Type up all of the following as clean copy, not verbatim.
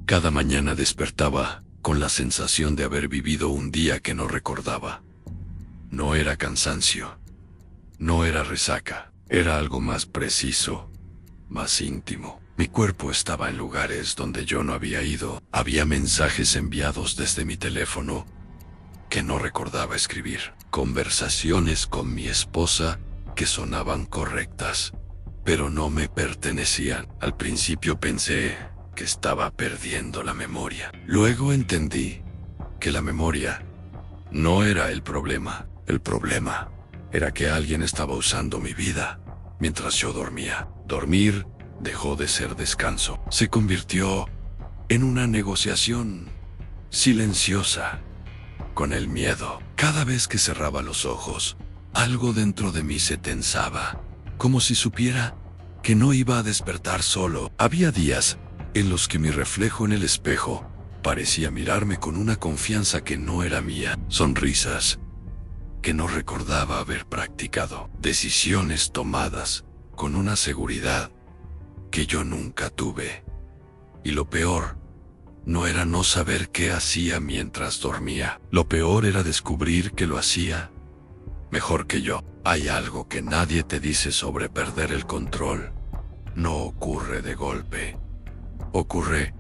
Cada mañana despertaba con la sensación de haber vivido un día que no recordaba. No era cansancio, no era resaca, era algo más preciso, más íntimo. Mi cuerpo estaba en lugares donde yo no había ido. Había mensajes enviados desde mi teléfono que no recordaba escribir. Conversaciones con mi esposa que sonaban correctas, pero no me pertenecían. Al principio pensé que estaba perdiendo la memoria. Luego entendí que la memoria no era el problema. El problema era que alguien estaba usando mi vida mientras yo dormía. Dormir dejó de ser descanso. Se convirtió en una negociación silenciosa con el miedo. Cada vez que cerraba los ojos, algo dentro de mí se tensaba, como si supiera que no iba a despertar solo. Había días en los que mi reflejo en el espejo parecía mirarme con una confianza que no era mía. Sonrisas que no recordaba haber practicado. Decisiones tomadas con una seguridad que yo nunca tuve. Y lo peor no era no saber qué hacía mientras dormía. Lo peor era descubrir que lo hacía mejor que yo. Hay algo que nadie te dice sobre perder el control. No ocurre de golpe. Ocurre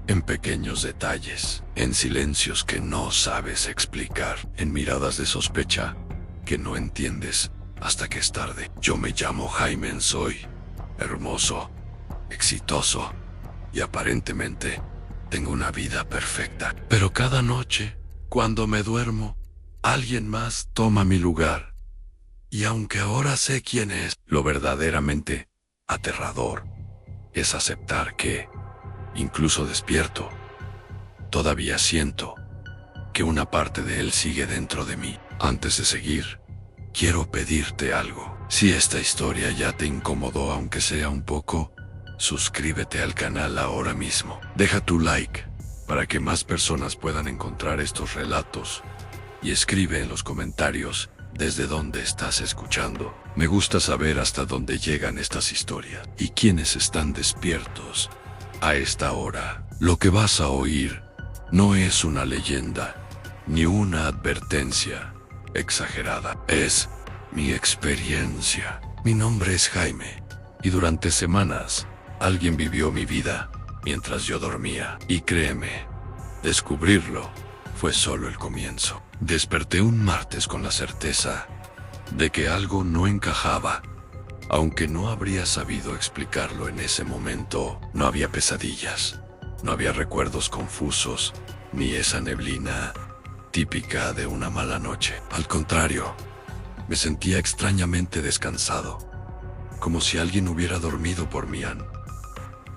en pequeños detalles, en silencios que no sabes explicar, en miradas de sospecha que no entiendes hasta que es tarde. Yo me llamo Jaime, soy hermoso, exitoso y aparentemente tengo una vida perfecta. Pero cada noche, cuando me duermo, alguien más toma mi lugar. Y aunque ahora sé quién es, lo verdaderamente aterrador es aceptar que, incluso despierto, todavía siento que una parte de él sigue dentro de mí. Antes de seguir, quiero pedirte algo. Si esta historia ya te incomodó, aunque sea un poco, suscríbete al canal ahora mismo. Deja tu like para que más personas puedan encontrar estos relatos y escribe en los comentarios desde dónde estás escuchando. Me gusta saber hasta dónde llegan estas historias y quiénes están despiertos a esta hora. Lo que vas a oír no es una leyenda ni una advertencia exagerada. Es mi experiencia. Mi nombre es Jaime y durante semanas alguien vivió mi vida mientras yo dormía. Y créeme, descubrirlo fue solo el comienzo. Desperté un martes con la certeza de que algo no encajaba. Aunque no habría sabido explicarlo en ese momento, no había pesadillas, no había recuerdos confusos, ni esa neblina típica de una mala noche. Al contrario, me sentía extrañamente descansado, como si alguien hubiera dormido por mí.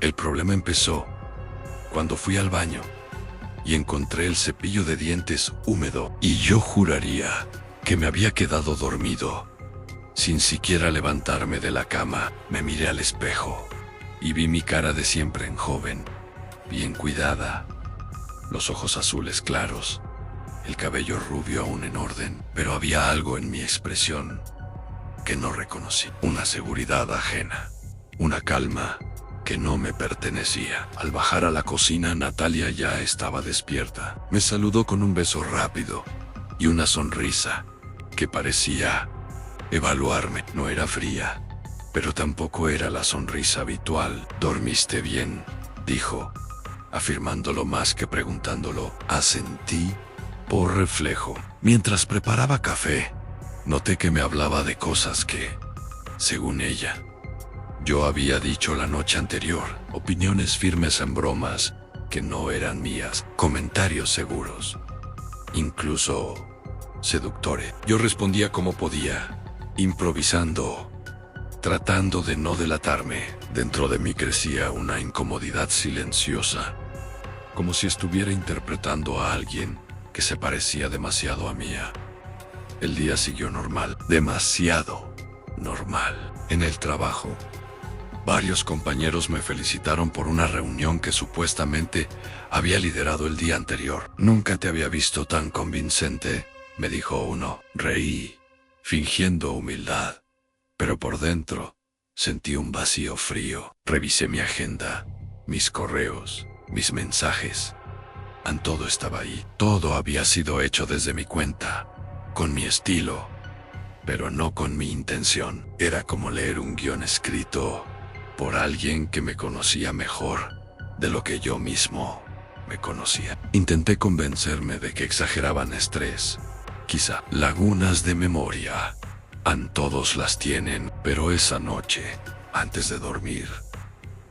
El problema empezó cuando fui al baño y encontré el cepillo de dientes húmedo, y yo juraría que me había quedado dormido. Sin siquiera levantarme de la cama, me miré al espejo y vi mi cara de siempre en joven, bien cuidada, los ojos azules claros, el cabello rubio aún en orden, pero había algo en mi expresión que no reconocí, una seguridad ajena, una calma que no me pertenecía. Al bajar a la cocina, Natalia ya estaba despierta. Me saludó con un beso rápido y una sonrisa que parecía evaluarme. No era fría, pero tampoco era la sonrisa habitual. ¿Dormiste bien?, dijo, afirmándolo más que preguntándolo. Asentí por reflejo. Mientras preparaba café, noté que me hablaba de cosas que, según ella, yo había dicho la noche anterior. Opiniones firmes en bromas que no eran mías, comentarios seguros, incluso seductores. Yo respondía como podía, improvisando, tratando de no delatarme. Dentro de mí crecía una incomodidad silenciosa, como si estuviera interpretando a alguien que se parecía demasiado a mí. El día siguió normal, demasiado normal. En el trabajo, varios compañeros me felicitaron por una reunión que supuestamente había liderado el día anterior. Nunca te había visto tan convincente, me dijo uno. Reí, fingiendo humildad, pero por dentro sentí un vacío frío. Revisé mi agenda, mis correos mis mensajes. Todo estaba ahí. Todo había sido hecho desde mi cuenta, con mi estilo, pero no con mi intención. Era como leer un guión escrito por alguien que me conocía mejor de lo que yo mismo me conocía. Intenté convencerme de que exageraban estrés. Quizá lagunas de memoria. Todos las tienen, pero esa noche, antes de dormir,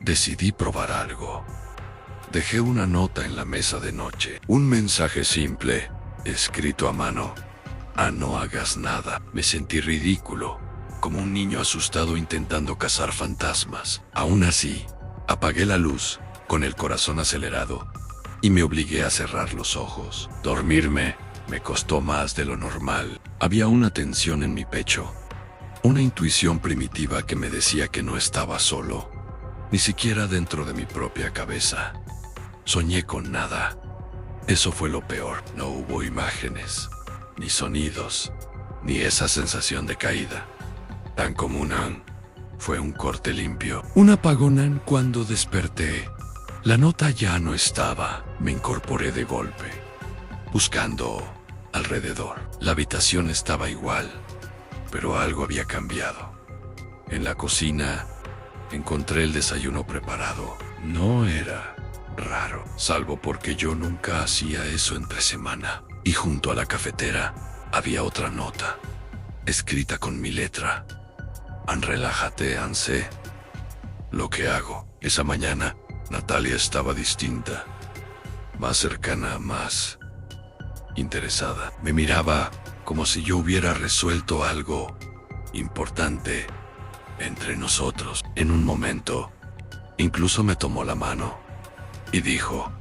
decidí probar algo. Dejé una nota en la mesa de noche. Un mensaje simple, escrito a mano. No hagas nada. Me sentí ridículo, como un niño asustado intentando cazar fantasmas. Aún así, apagué la luz, con el corazón acelerado, y me obligué a cerrar los ojos. Dormirme me costó más de lo normal. Había una tensión en mi pecho, una intuición primitiva que me decía que no estaba solo, ni siquiera dentro de mi propia cabeza. Soñé con nada. Eso fue lo peor. No hubo imágenes, ni sonidos, ni esa sensación de caída tan común. Fue un corte limpio, un apagón. Cuando desperté, la nota ya no estaba. Me incorporé de golpe, buscando alrededor. La habitación estaba igual, pero algo había cambiado. En la cocina encontré el desayuno preparado. No era raro, salvo porque yo nunca hacía eso entre semana. Y junto a la cafetera había otra nota, escrita con mi letra. Relájate, sé lo que hago. Esa mañana, Natalia estaba distinta, más cercana, más interesada. Me miraba como si yo hubiera resuelto algo importante entre nosotros. En un momento, incluso me tomó la mano y dijo: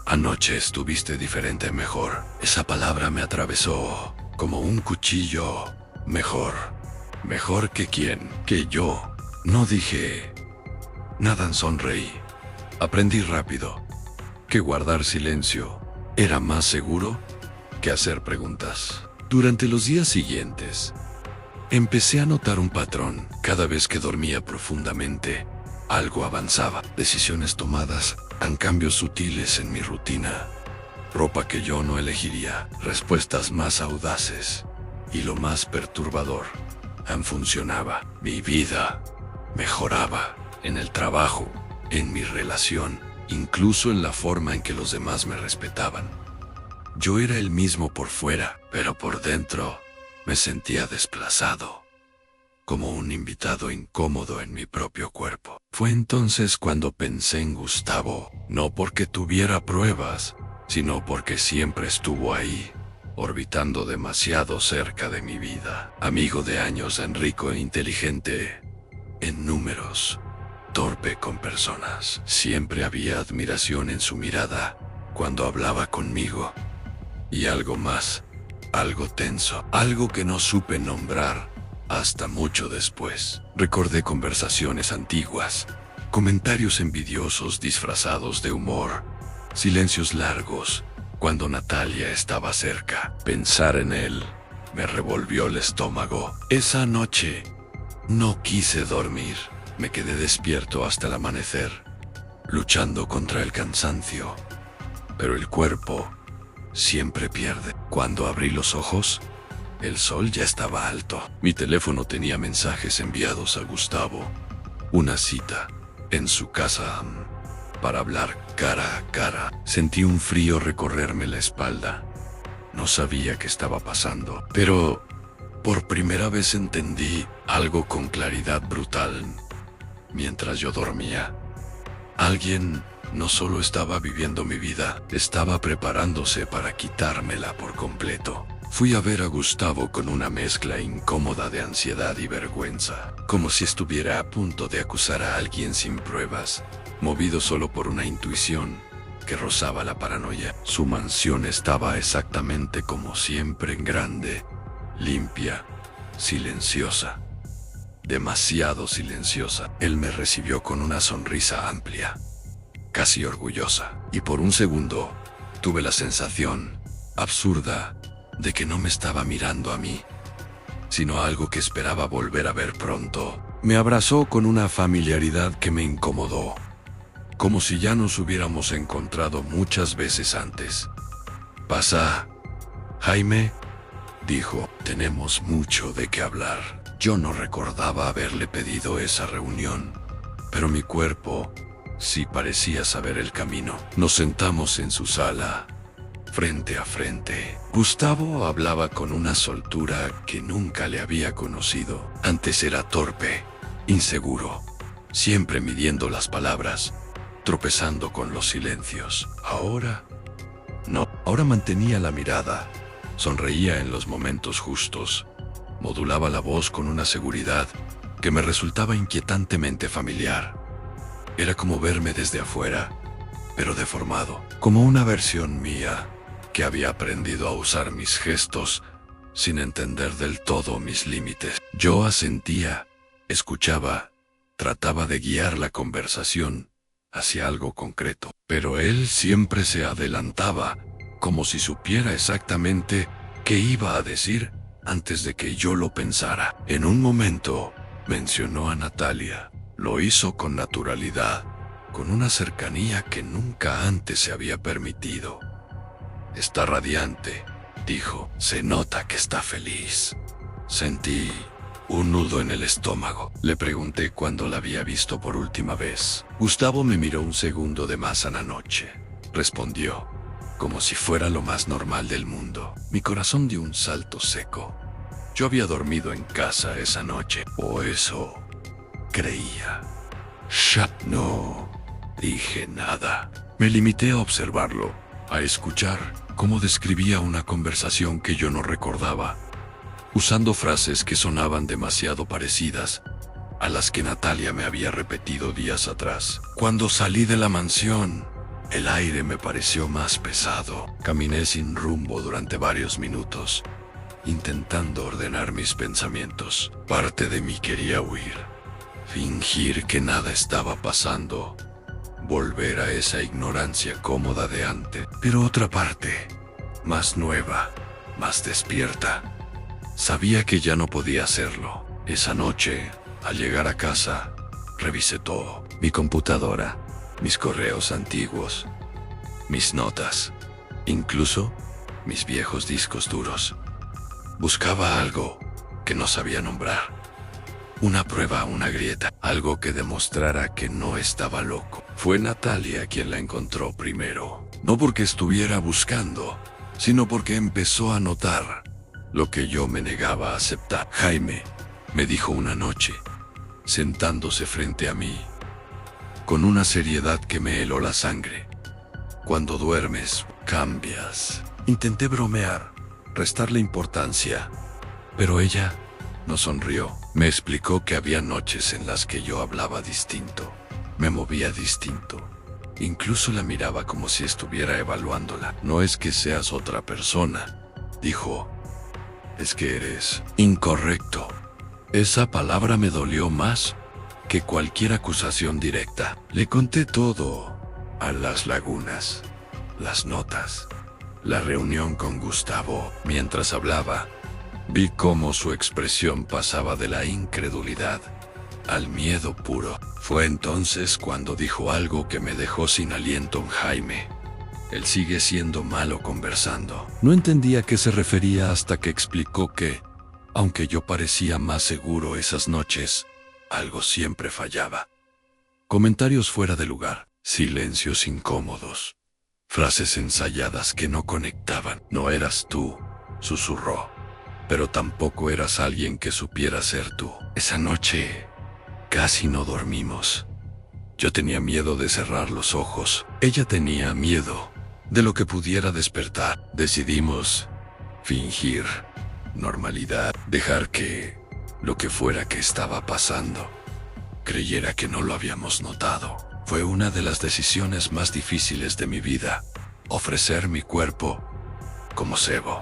anoche estuviste diferente, mejor. Esa palabra me atravesó como un cuchillo. Mejor. ¿Mejor que quién? Que yo. No dije nada, sonreí. Aprendí rápido que guardar silencio era más seguro que hacer preguntas. Durante los días siguientes, empecé a notar un patrón. Cada vez que dormía profundamente, algo avanzaba. Decisiones tomadas, cambios sutiles en mi rutina. Ropa que yo no elegiría, respuestas más audaces. Y lo más perturbador, funcionaba. Mi vida mejoraba, en el trabajo, en mi relación, incluso en la forma en que los demás me respetaban. Yo era el mismo por fuera, pero por dentro me sentía desplazado, como un invitado incómodo en mi propio cuerpo. Fue entonces cuando pensé en Gustavo, no porque tuviera pruebas, sino porque siempre estuvo ahí, orbitando demasiado cerca de mi vida. Amigo de años, rico e inteligente en números, torpe con personas. Siempre había admiración en su mirada cuando hablaba conmigo. Y algo más, algo tenso, algo que no supe nombrar hasta mucho después. Recordé conversaciones antiguas, comentarios envidiosos disfrazados de humor, silencios largos cuando Natalia estaba cerca. Pensar en él me revolvió el estómago. Esa noche no quise dormir. Me quedé despierto hasta el amanecer, luchando contra el cansancio. Pero el cuerpo siempre pierde. Cuando abrí los ojos, el sol ya estaba alto. Mi teléfono tenía mensajes enviados a Gustavo. Una cita en su casa para hablar cara a cara. Sentí un frío recorrerme la espalda. No sabía qué estaba pasando, pero por primera vez entendí algo con claridad brutal. Mientras yo dormía, alguien no solo estaba viviendo mi vida, estaba preparándose para quitármela por completo. Fui a ver a Gustavo con una mezcla incómoda de ansiedad y vergüenza, como si estuviera a punto de acusar a alguien sin pruebas, movido solo por una intuición que rozaba la paranoia. Su mansión estaba exactamente como siempre, grande, limpia, silenciosa. Demasiado silenciosa. Él me recibió con una sonrisa amplia, casi orgullosa, y por un segundo tuve la sensación absurda de que no me estaba mirando a mí, sino a algo que esperaba volver a ver pronto. Me abrazó con una familiaridad que me incomodó, como si ya nos hubiéramos encontrado muchas veces antes. «Pasa, Jaime», dijo, «tenemos mucho de qué hablar». Yo no recordaba haberle pedido esa reunión, pero mi cuerpo sí parecía saber el camino. Nos sentamos en su sala, frente a frente. Gustavo hablaba con una soltura que nunca le había conocido. Antes era torpe, inseguro, siempre midiendo las palabras, tropezando con los silencios. Ahora, no. Ahora mantenía la mirada, sonreía en los momentos justos, modulaba la voz con una seguridad que me resultaba inquietantemente familiar. Era como verme desde afuera, pero deformado, como una versión mía que había aprendido a usar mis gestos sin entender del todo mis límites. Yo asentía, escuchaba, trataba de guiar la conversación hacia algo concreto, pero él siempre se adelantaba, como si supiera exactamente qué iba a decir antes de que yo lo pensara. En un momento mencionó a Natalia. Lo hizo con naturalidad, con una cercanía que nunca antes se había permitido. «Está radiante», dijo. «Se nota que está feliz». Sentí un nudo en el estómago. Le pregunté cuándo la había visto por última vez. Gustavo me miró un segundo de más a la noche. Respondió, como si fuera lo más normal del mundo. Mi corazón dio un salto seco. Yo había dormido en casa esa noche, o eso creía. No dije nada. Me limité a observarlo, a escuchar cómo describía una conversación que yo no recordaba, usando frases que sonaban demasiado parecidas a las que Natalia me había repetido días atrás. Cuando salí de la mansión, el aire me pareció más pesado. Caminé sin rumbo durante varios minutos, intentando ordenar mis pensamientos. Parte de mí quería huir, fingir que nada estaba pasando, volver a esa ignorancia cómoda de antes. Pero otra parte, más nueva, más despierta, sabía que ya no podía hacerlo. Esa noche, al llegar a casa, revisé todo: mi computadora, mis correos antiguos, mis notas, incluso mis viejos discos duros. Buscaba algo que no sabía nombrar. Una prueba, una grieta, algo que demostrara que no estaba loco. Fue Natalia quien la encontró primero. No porque estuviera buscando, sino porque empezó a notar lo que yo me negaba a aceptar. «Jaime», me dijo una noche, sentándose frente a mí, con una seriedad que me heló la sangre. «Cuando duermes, cambias». Intenté bromear, restarle importancia, pero ella no sonrió. Me explicó que había noches en las que yo hablaba distinto, me movía distinto, incluso la miraba como si estuviera evaluándola. «No es que seas otra persona», dijo, «es que eres incorrecto». Esa palabra me dolió más que cualquier acusación directa. Le conté todo: a las lagunas, las notas, la reunión con Gustavo. Mientras hablaba, vi cómo su expresión pasaba de la incredulidad al miedo puro. Fue entonces cuando dijo algo que me dejó sin aliento. «Jaime, él sigue siendo malo conversando». No entendía a qué se refería hasta que explicó que, aunque yo parecía más seguro esas noches, algo siempre fallaba. Comentarios fuera de lugar, silencios incómodos, frases ensayadas que no conectaban. «No eras tú», susurró, «pero tampoco eras alguien que supiera ser tú». Esa noche casi no dormimos. Yo tenía miedo de cerrar los ojos. Ella tenía miedo de lo que pudiera despertar. Decidimos fingir normalidad, dejar que lo que fuera que estaba pasando creyera que no lo habíamos notado. Fue una de las decisiones más difíciles de mi vida, ofrecer mi cuerpo como cebo,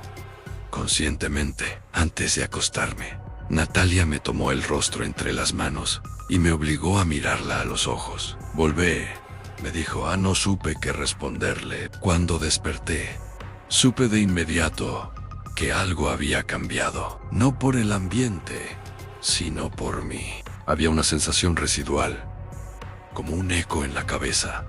conscientemente. Antes de acostarme, Natalia me tomó el rostro entre las manos y me obligó a mirarla a los ojos. «Volvé», me dijo. No supe qué responderle. Cuando desperté, supe de inmediato que algo había cambiado, no por el ambiente, sino por mí. Había una sensación residual, como un eco en la cabeza.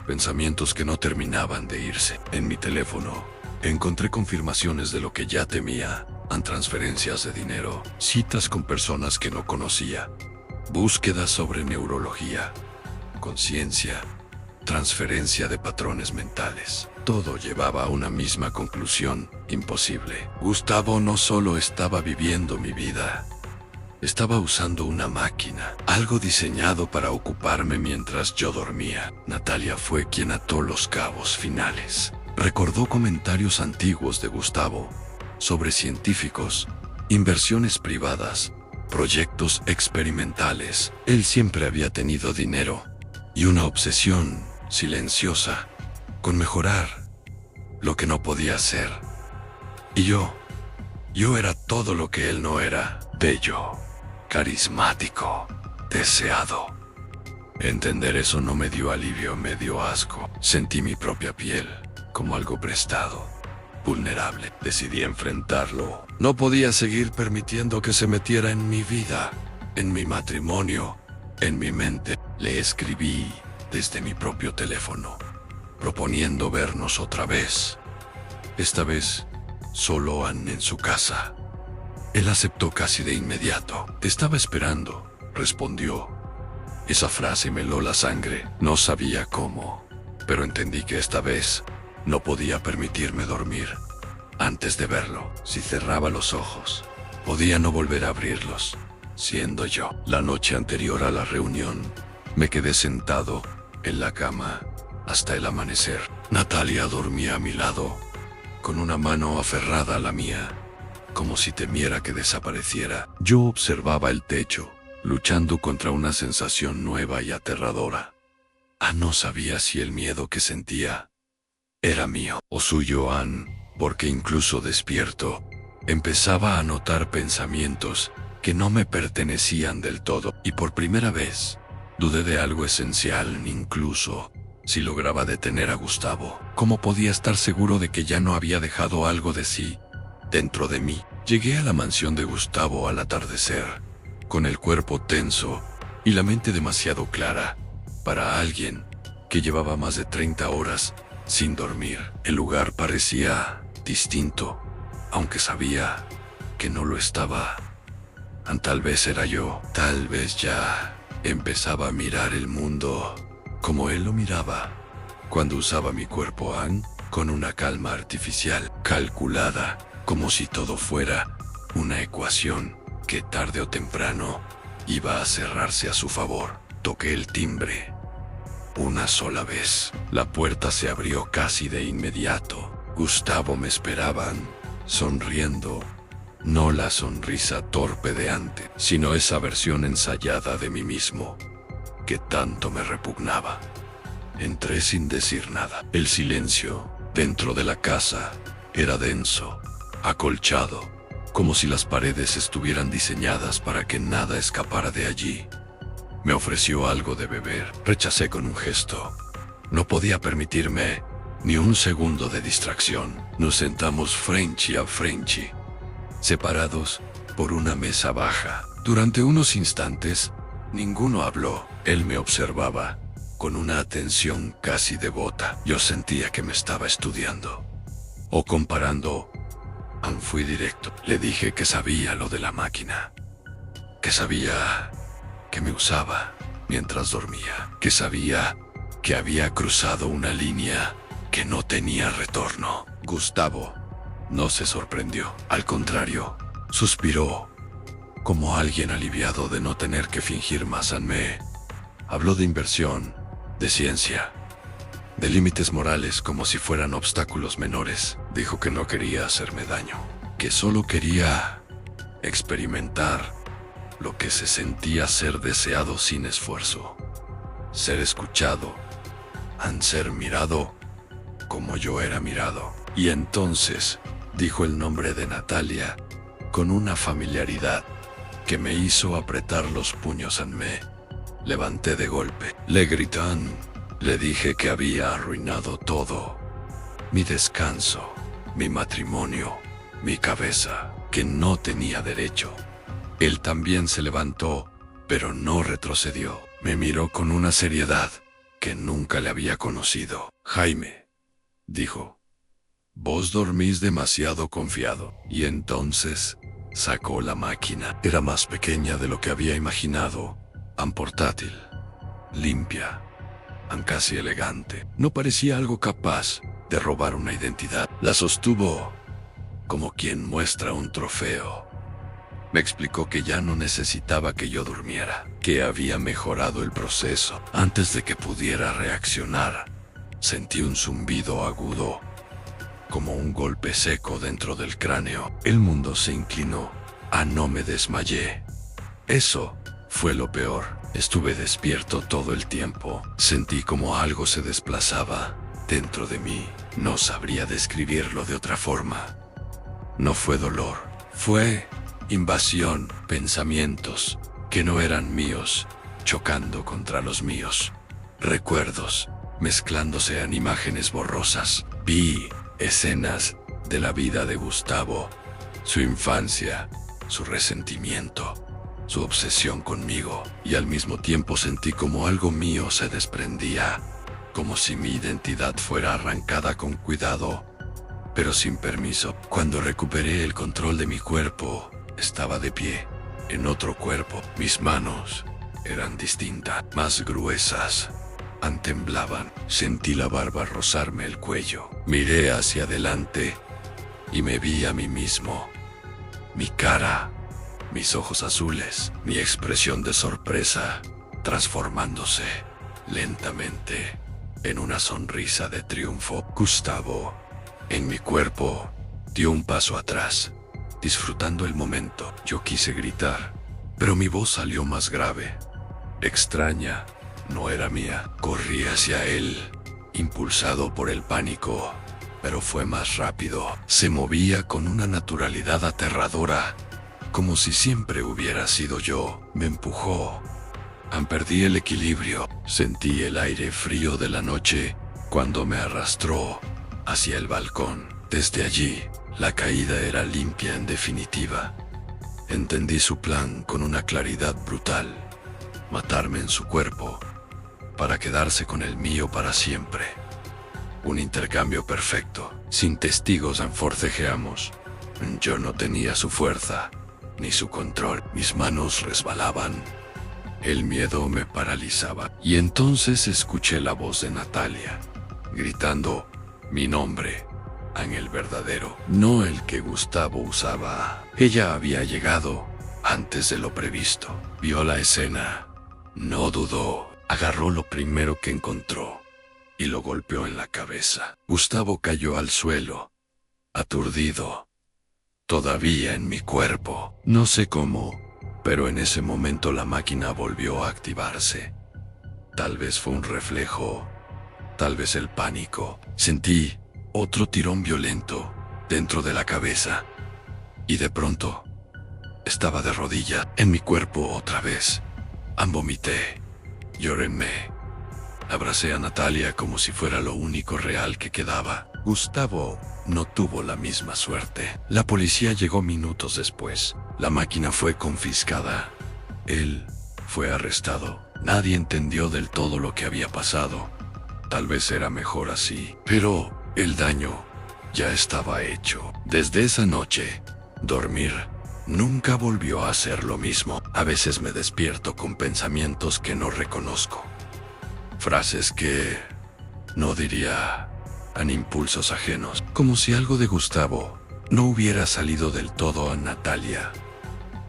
Pensamientos que no terminaban de irse. En mi teléfono encontré confirmaciones de lo que ya temía. Transferencias de dinero, citas con personas que no conocía, búsquedas sobre neurología, conciencia, transferencia de patrones mentales. Todo llevaba a una misma conclusión: imposible. Gustavo no solo estaba viviendo mi vida, estaba usando una máquina, algo diseñado para ocuparme mientras yo dormía. Natalia fue quien ató los cabos finales. Recordó comentarios antiguos de Gustavo sobre científicos, inversiones privadas, proyectos experimentales. Él siempre había tenido dinero y una obsesión silenciosa con mejorar lo que no podía hacer. Y yo era todo lo que él no era: bello, carismático, deseado. Entender eso no me dio alivio, me dio asco. Sentí mi propia piel como algo prestado, vulnerable. Decidí enfrentarlo. No podía seguir permitiendo que se metiera en mi vida, en mi matrimonio, en mi mente. Le escribí desde mi propio teléfono, proponiendo vernos otra vez. Esta vez, solo en su casa. Él aceptó casi de inmediato. Te estaba esperando, respondió. Esa frase me heló la sangre. No sabía cómo, pero entendí que esta vez no podía permitirme dormir antes de verlo. Si cerraba los ojos, podía no volver a abrirlos, siendo yo. La noche anterior a la reunión, me quedé sentado en la cama hasta el amanecer. Natalia dormía a mi lado, con una mano aferrada a la mía, como si temiera que desapareciera. Yo observaba el techo, luchando contra una sensación nueva y aterradora. No sabía si el miedo que sentía era mío o suyo, porque incluso despierto, empezaba a notar pensamientos que no me pertenecían del todo. Y por primera vez, dudé de algo esencial, incluso si lograba detener a Gustavo. ¿Cómo podía estar seguro de que ya no había dejado algo de sí dentro de mí? Llegué a la mansión de Gustavo al atardecer, con el cuerpo tenso y la mente demasiado clara para alguien que llevaba más de 30 horas sin dormir. El lugar parecía distinto, aunque sabía que no lo estaba. Tal vez era yo. Tal vez ya empezaba a mirar el mundo como él lo miraba, cuando usaba mi cuerpo, con una calma artificial, calculada, como si todo fuera una ecuación que tarde o temprano iba a cerrarse a su favor. Toqué el timbre una sola vez. La puerta se abrió casi de inmediato. Gustavo me esperaba, sonriendo. No la sonrisa torpe de antes, sino esa versión ensayada de mí mismo que tanto me repugnaba. Entré sin decir nada. El silencio dentro de la casa era denso, acolchado, como si las paredes estuvieran diseñadas para que nada escapara de allí. Me ofreció algo de beber. Rechacé con un gesto. No podía permitirme ni un segundo de distracción. Nos sentamos frente a frente, separados por una mesa baja. Durante unos instantes, ninguno habló. Él me observaba con una atención casi devota. Yo sentía que me estaba estudiando o comparando. Fui directo. Le dije que sabía lo de la máquina, que sabía que me usaba mientras dormía, que sabía que había cruzado una línea que no tenía retorno. Gustavo no se sorprendió. Al contrario, suspiró, como alguien aliviado de no tener que fingir más. Me habló de inversión, de ciencia, de límites morales como si fueran obstáculos menores. Dijo que no quería hacerme daño, que solo quería experimentar lo que se sentía ser deseado sin esfuerzo, ser escuchado, ser mirado como yo era mirado. Y entonces dijo el nombre de Natalia con una familiaridad que me hizo apretar los puños. Me levanté de golpe. Le grité. Le dije que había arruinado todo: mi descanso, mi matrimonio, mi cabeza, que no tenía derecho. Él también se levantó, pero no retrocedió. Me miró con una seriedad que nunca le había conocido. Jaime, dijo, vos dormís demasiado confiado. Y entonces sacó la máquina. Era más pequeña de lo que había imaginado, tan portátil, limpia, tan casi elegante. No parecía algo capaz de robar una identidad. La sostuvo como quien muestra un trofeo. Me explicó que ya no necesitaba que yo durmiera, que había mejorado el proceso. Antes de que pudiera reaccionar, sentí un zumbido agudo, como un golpe seco dentro del cráneo. El mundo se inclinó. No me desmayé. Eso fue lo peor. Estuve despierto todo el tiempo. Sentí como algo se desplazaba dentro de mí. No sabría describirlo de otra forma. No fue dolor, fue invasión, pensamientos que no eran míos, chocando contra los míos. Recuerdos, mezclándose en imágenes borrosas. Vi escenas de la vida de Gustavo, su infancia, su resentimiento, su obsesión conmigo, y al mismo tiempo sentí como algo mío se desprendía, como si mi identidad fuera arrancada con cuidado, pero sin permiso. Cuando recuperé el control de mi cuerpo, estaba de pie, en otro cuerpo. Mis manos eran distintas, más gruesas. Temblaban. Sentí la barba rozarme el cuello. Miré hacia adelante y me vi a mí mismo. Mi cara, mis ojos azules, mi expresión de sorpresa, transformándose lentamente en una sonrisa de triunfo. Gustavo, en mi cuerpo, dio un paso atrás, disfrutando el momento. Yo quise gritar, pero mi voz salió más grave, extraña, no era mía. Corrí hacia él, impulsado por el pánico, pero fue más rápido. Se movía con una naturalidad aterradora, como si siempre hubiera sido yo. Me empujó. Perdí el equilibrio. Sentí el aire frío de la noche cuando me arrastró hacia el balcón. Desde allí, la caída era limpia en definitiva. Entendí su plan con una claridad brutal: matarme en su cuerpo, para quedarse con el mío para siempre. Un intercambio perfecto. Sin testigos forcejeamos. Yo no tenía su fuerza, ni su control. Mis manos resbalaban. El miedo me paralizaba. Y entonces escuché la voz de Natalia, gritando mi nombre, en el verdadero, no el que Gustavo usaba. Ella había llegado antes de lo previsto. Vio la escena. No dudó. Agarró lo primero que encontró y lo golpeó en la cabeza. Gustavo cayó al suelo, aturdido, todavía en mi cuerpo. No sé cómo, pero en ese momento la máquina volvió a activarse. Tal vez fue un reflejo, tal vez el pánico. Sentí otro tirón violento dentro de la cabeza y de pronto estaba de rodillas en mi cuerpo otra vez. Vomité. Lloréme. Abracé a Natalia como si fuera lo único real que quedaba. Gustavo no tuvo la misma suerte. La policía llegó minutos después. La máquina fue confiscada. Él fue arrestado. Nadie entendió del todo lo que había pasado. Tal vez era mejor así. Pero el daño ya estaba hecho. Desde esa noche, dormir nunca volvió a ser lo mismo. A veces me despierto con pensamientos que no reconozco. Frases que no diría en impulsos ajenos. Como si algo de Gustavo no hubiera salido del todo a Natalia.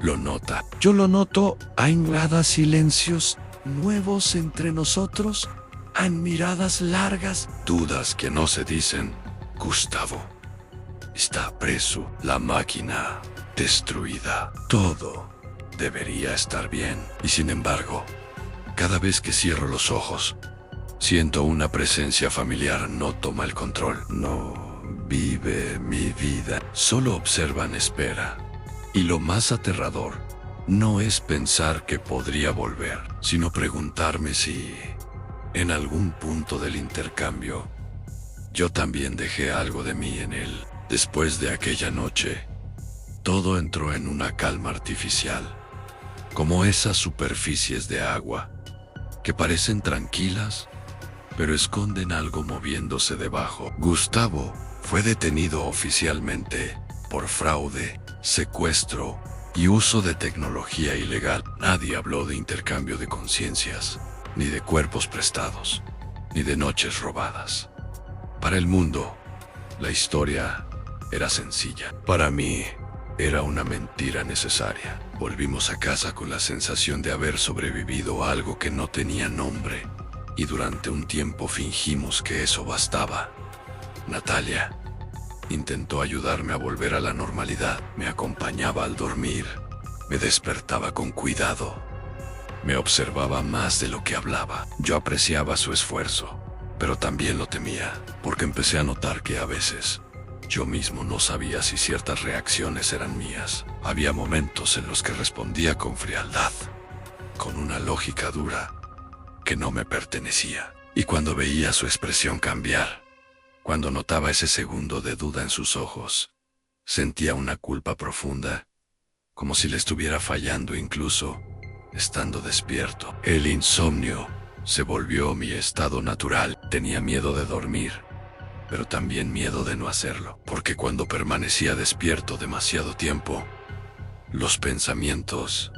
Lo nota. Yo lo noto. Hay miradas silencios nuevos entre nosotros. Hay miradas largas. Dudas que no se dicen. Gustavo está preso. La máquina destruida. Todo debería estar bien. Y sin embargo, cada vez que cierro los ojos, siento una presencia familiar. No toma el control. No vive mi vida. Solo observa en espera. Y lo más aterrador no es pensar que podría volver, sino preguntarme si, en algún punto del intercambio, yo también dejé algo de mí en él. Después de aquella noche, todo entró en una calma artificial, como esas superficies de agua que parecen tranquilas, pero esconden algo moviéndose debajo. Gustavo fue detenido oficialmente por fraude, secuestro y uso de tecnología ilegal. Nadie habló de intercambio de conciencias, ni de cuerpos prestados, ni de noches robadas. Para el mundo, la historia era sencilla. Para mí, era una mentira necesaria. Volvimos a casa con la sensación de haber sobrevivido a algo que no tenía nombre, y durante un tiempo fingimos que eso bastaba. Natalia intentó ayudarme a volver a la normalidad. Me acompañaba al dormir, me despertaba con cuidado, me observaba más de lo que hablaba. Yo apreciaba su esfuerzo, pero también lo temía, porque empecé a notar que a veces yo mismo no sabía si ciertas reacciones eran mías. Había momentos en los que respondía con frialdad, con una lógica dura que no me pertenecía. Y cuando veía su expresión cambiar, cuando notaba ese segundo de duda en sus ojos, sentía una culpa profunda, como si le estuviera fallando incluso estando despierto. El insomnio se volvió mi estado natural. Tenía miedo de dormir, pero también miedo de no hacerlo, porque cuando permanecía despierto demasiado tiempo, los pensamientos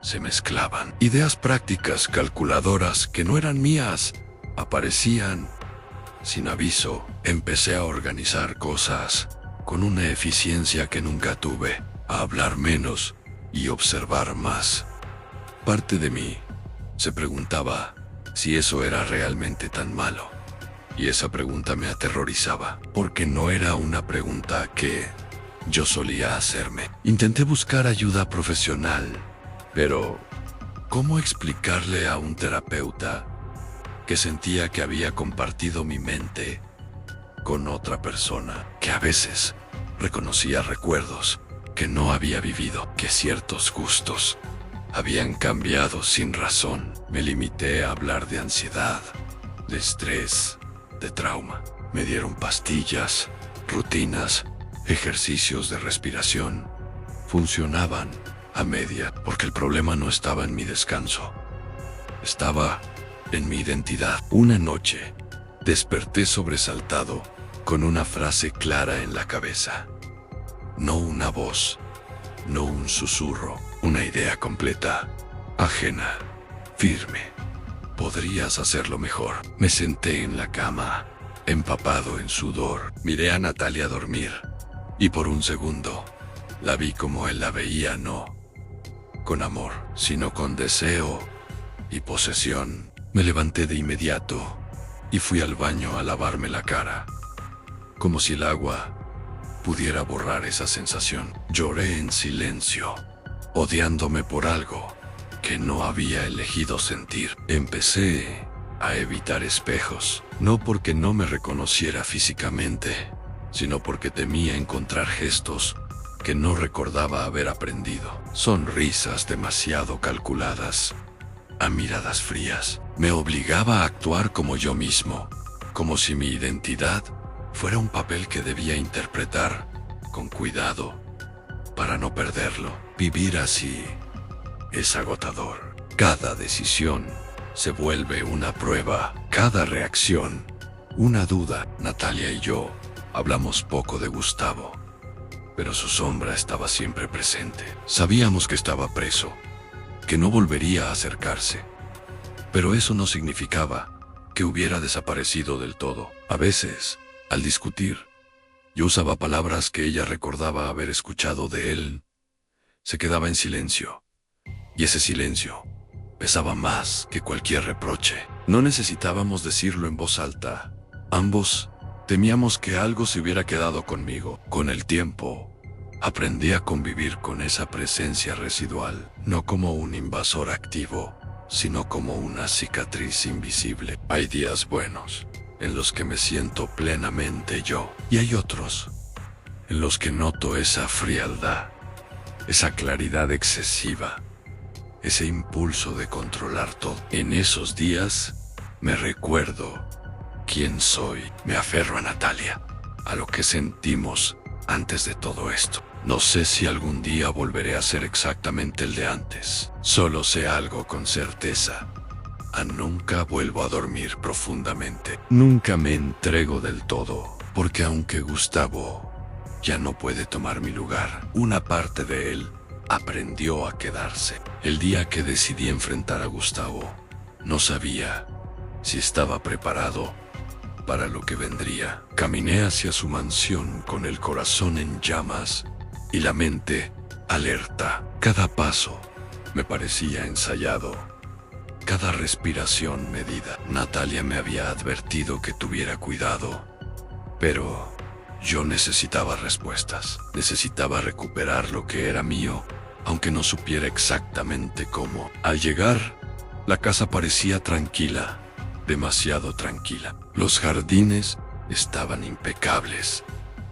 se mezclaban. Ideas prácticas, calculadoras, que no eran mías, aparecían sin aviso. Empecé a organizar cosas con una eficiencia que nunca tuve, a hablar menos y observar más. Parte de mí se preguntaba si eso era realmente tan malo. Y esa pregunta me aterrorizaba, porque no era una pregunta que yo solía hacerme. Intenté buscar ayuda profesional, pero ¿cómo explicarle a un terapeuta que sentía que había compartido mi mente con otra persona, que a veces reconocía recuerdos que no había vivido, que ciertos gustos habían cambiado sin razón? Me limité a hablar de ansiedad, de estrés, de trauma. Me dieron pastillas, rutinas, ejercicios de respiración. Funcionaban a media, porque el problema no estaba en mi descanso, estaba en mi identidad. Una noche, desperté sobresaltado, con una frase clara en la cabeza. No una voz, no un susurro, una idea completa, ajena, firme. Podrías hacerlo mejor. Me senté en la cama, empapado en sudor. Miré a Natalia dormir, y por un segundo, la vi como él la veía, no con amor, sino con deseo y posesión. Me levanté de inmediato y fui al baño a lavarme la cara, como si el agua pudiera borrar esa sensación. Lloré en silencio, odiándome por algo que no había elegido sentir. Empecé a evitar espejos, no porque no me reconociera físicamente, sino porque temía encontrar gestos que no recordaba haber aprendido. Sonrisas demasiado calculadas, a miradas frías. Me obligaba a actuar como yo mismo, como si mi identidad fuera un papel que debía interpretar con cuidado para no perderlo. Vivir así es agotador. Cada decisión se vuelve una prueba, cada reacción una duda. Natalia y yo hablamos poco de Gustavo, pero su sombra estaba siempre presente. Sabíamos que estaba preso, que no volvería a acercarse, pero eso no significaba que hubiera desaparecido del todo. A veces, al discutir, yo usaba palabras que ella recordaba haber escuchado de él. Se quedaba en silencio, y ese silencio pesaba más que cualquier reproche. No necesitábamos decirlo en voz alta. Ambos temíamos que algo se hubiera quedado conmigo. Con el tiempo, aprendí a convivir con esa presencia residual, no como un invasor activo, sino como una cicatriz invisible. Hay días buenos en los que me siento plenamente yo, y hay otros en los que noto esa frialdad, esa claridad excesiva, ese impulso de controlar todo. En esos días me recuerdo quién soy. Me aferro a Natalia, a lo que sentimos antes de todo esto. No sé si algún día volveré a ser exactamente el de antes. Solo sé algo con certeza. a nunca vuelvo a dormir profundamente. Nunca me entrego del todo, porque aunque Gustavo ya no puede tomar mi lugar, una parte de él aprendió a quedarse. El día que decidí enfrentar a Gustavo, no sabía si estaba preparado para lo que vendría. Caminé hacia su mansión con el corazón en llamas y la mente alerta. Cada paso me parecía ensayado, cada respiración medida. Natalia me había advertido que tuviera cuidado, pero yo necesitaba respuestas. Necesitaba recuperar lo que era mío, aunque no supiera exactamente cómo. Al llegar, la casa parecía tranquila, demasiado tranquila. Los jardines estaban impecables.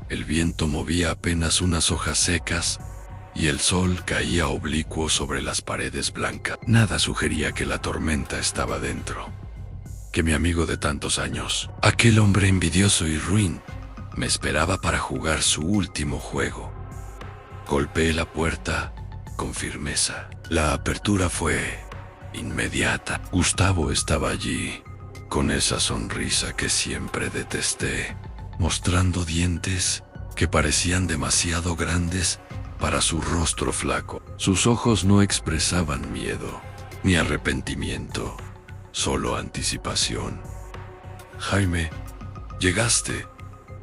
El viento movía apenas unas hojas secas y el sol caía oblicuo sobre las paredes blancas. Nada sugería que la tormenta estaba dentro, que mi amigo de tantos años, aquel hombre envidioso y ruin, me esperaba para jugar su último juego. Golpeé la puerta con firmeza. La apertura fue inmediata. Gustavo estaba allí, con esa sonrisa que siempre detesté, mostrando dientes que parecían demasiado grandes para su rostro flaco. Sus ojos no expresaban miedo ni arrepentimiento, solo anticipación. «Jaime, llegaste»,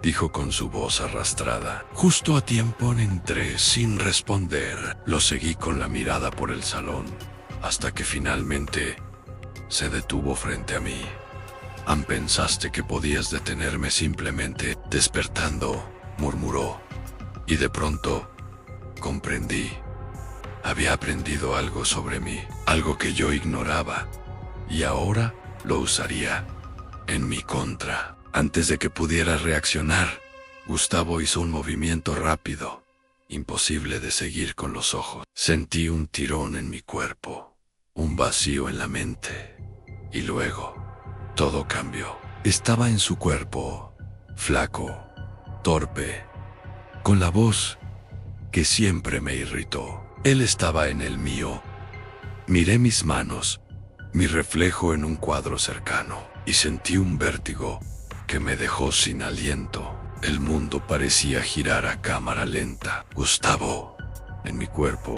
dijo con su voz arrastrada. Justo a tiempo entré sin responder. Lo seguí con la mirada por el salón, hasta que finalmente se detuvo frente a mí. «¿Pensaste que podías detenerme simplemente despertando?», murmuró, y de pronto comprendí. Había aprendido algo sobre mí, algo que yo ignoraba, y ahora lo usaría en mi contra. Antes de que pudiera reaccionar, Gustavo hizo un movimiento rápido, imposible de seguir con los ojos. Sentí un tirón en mi cuerpo, un vacío en la mente, y luego todo cambió. Estaba en su cuerpo, flaco, torpe, con la voz que siempre me irritó. Él estaba en el mío. Miré mis manos, mi reflejo en un cuadro cercano, y sentí un vértigo que me dejó sin aliento. El mundo parecía girar a cámara lenta. Gustavo, en mi cuerpo,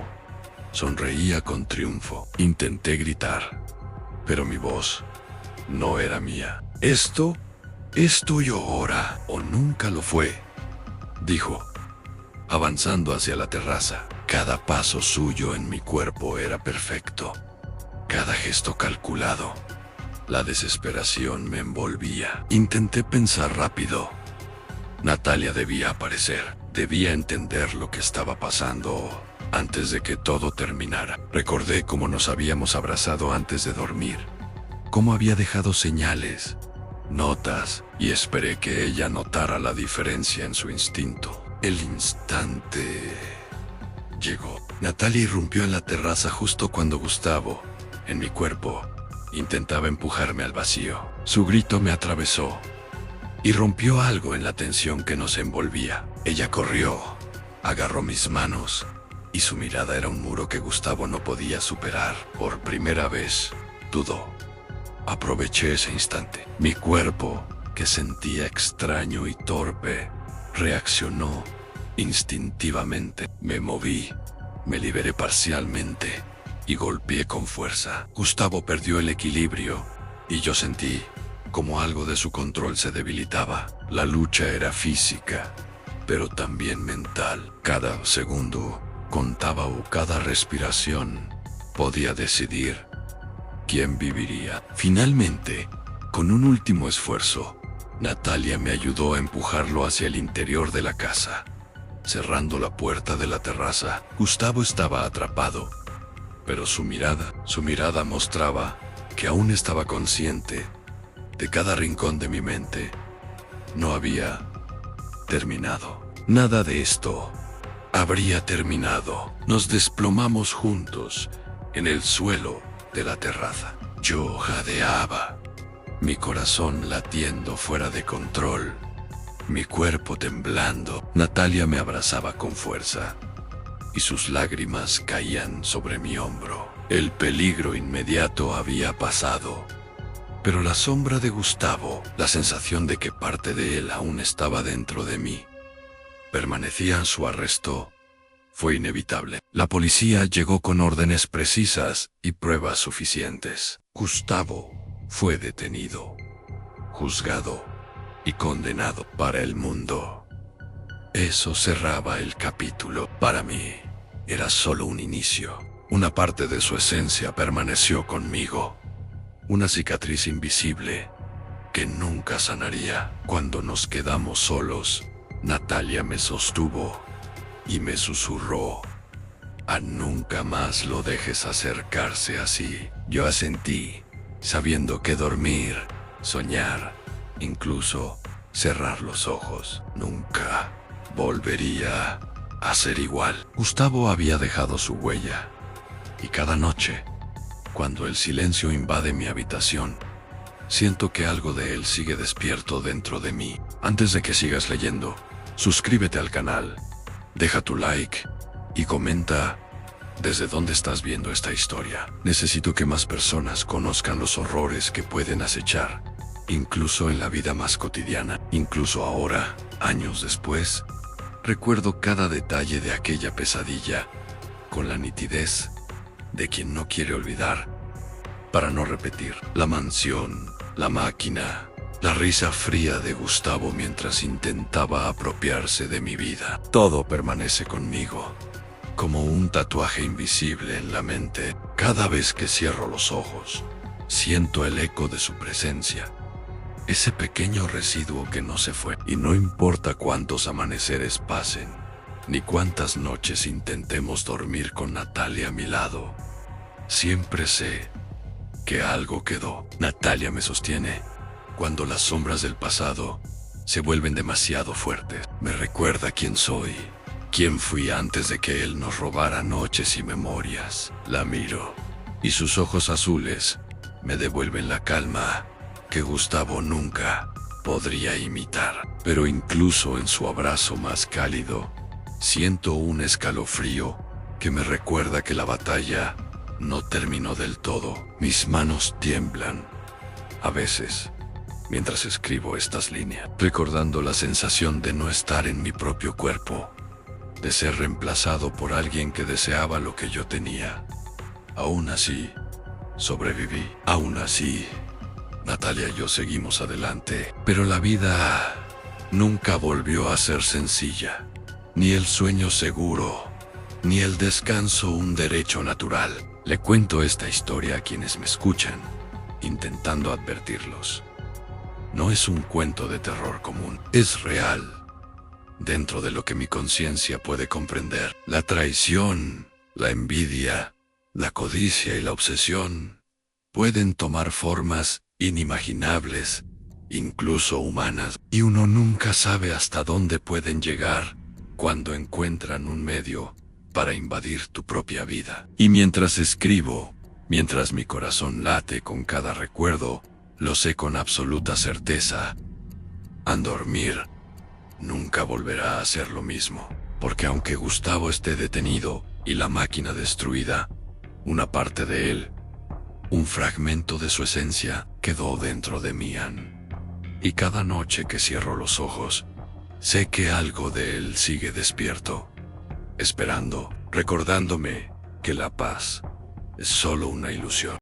sonreía con triunfo. Intenté gritar, pero mi voz no era mía. Esto es tuyo ahora, o nunca lo fue», dijo, avanzando hacia la terraza. Cada paso suyo en mi cuerpo era perfecto, cada gesto calculado. La desesperación me envolvía. Intenté pensar rápido. Natalia debía aparecer. Debía entender lo que estaba pasando antes de que todo terminara. Recordé cómo nos habíamos abrazado antes de dormir, cómo había dejado señales, notas, y esperé que ella notara la diferencia en su instinto. El instante llegó. Natalia irrumpió en la terraza justo cuando Gustavo, en mi cuerpo, intentaba empujarme al vacío. Su grito me atravesó y rompió algo en la tensión que nos envolvía. Ella corrió, agarró mis manos, y su mirada era un muro que Gustavo no podía superar. Por primera vez, dudó. Aproveché ese instante. Mi cuerpo, que sentía extraño y torpe, reaccionó instintivamente. Me moví, me liberé parcialmente y golpeé con fuerza. Gustavo perdió el equilibrio y yo sentí como algo de su control se debilitaba. La lucha era física, pero también mental. Cada segundo contaba, o cada respiración podía decidir quién viviría. Finalmente, con un último esfuerzo, Natalia me ayudó a empujarlo hacia el interior de la casa. Cerrando la puerta de la terraza, Gustavo estaba atrapado, pero su mirada mostraba que aún estaba consciente de cada rincón de mi mente. No había terminado. Nada de esto habría terminado. Nos desplomamos juntos en el suelo de la terraza. Yo jadeaba, mi corazón latiendo fuera de control, mi cuerpo temblando. Natalia me abrazaba con fuerza y sus lágrimas caían sobre mi hombro. El peligro inmediato había pasado. Pero la sombra de Gustavo, la sensación de que parte de él aún estaba dentro de mí, permanecía. Su arresto fue inevitable. La policía llegó con órdenes precisas y pruebas suficientes. Gustavo fue detenido, juzgado y condenado para el mundo. Eso cerraba el capítulo. Para mí, era solo un inicio. Una parte de su esencia permaneció conmigo. Una cicatriz invisible que nunca sanaría. Cuando nos quedamos solos, Natalia me sostuvo y me susurró: «A nunca más lo dejes acercarse así». Yo asentí, sabiendo que dormir, soñar, incluso cerrar los ojos, nunca volvería a ser igual. Gustavo había dejado su huella, y cada noche, cuando el silencio invade mi habitación, siento que algo de él sigue despierto dentro de mí. Antes de que sigas leyendo, suscríbete al canal, deja tu like y comenta desde dónde estás viendo esta historia. Necesito que más personas conozcan los horrores que pueden acechar, incluso en la vida más cotidiana. Incluso ahora, años después, recuerdo cada detalle de aquella pesadilla con la nitidez de quien no quiere olvidar para no repetir. La mansión, la máquina, la risa fría de Gustavo mientras intentaba apropiarse de mi vida. Todo permanece conmigo, como un tatuaje invisible en la mente. Cada vez que cierro los ojos, siento el eco de su presencia, ese pequeño residuo que no se fue. Y no importa cuántos amaneceres pasen, ni cuántas noches intentemos dormir con Natalia a mi lado, siempre sé que algo quedó. Natalia me sostiene cuando las sombras del pasado se vuelven demasiado fuertes. Me recuerda quién soy, quién fui antes de que él nos robara noches y memorias. La miro, y sus ojos azules me devuelven la calma que Gustavo nunca podría imitar. Pero incluso en su abrazo más cálido, siento un escalofrío que me recuerda que la batalla no terminó del todo. Mis manos tiemblan, a veces, mientras escribo estas líneas, recordando la sensación de no estar en mi propio cuerpo, de ser reemplazado por alguien que deseaba lo que yo tenía. Aún así, sobreviví. Aún así, Natalia y yo seguimos adelante. Pero la vida nunca volvió a ser sencilla. Ni el sueño seguro, ni el descanso un derecho natural. Le cuento esta historia a quienes me escuchan, intentando advertirlos. No es un cuento de terror común, es real, dentro de lo que mi conciencia puede comprender. La traición, la envidia, la codicia y la obsesión pueden tomar formas inimaginables, incluso humanas, y uno nunca sabe hasta dónde pueden llegar cuando encuentran un medio para invadir tu propia vida. Y mientras escribo, mientras mi corazón late con cada recuerdo, lo sé con absoluta certeza: a dormir nunca volverá a ser lo mismo. Porque aunque Gustavo esté detenido y la máquina destruida, una parte de él, un fragmento de su esencia, quedó dentro de mí. Y cada noche que cierro los ojos, sé que algo de él sigue despierto, esperando, recordándome que la paz es solo una ilusión.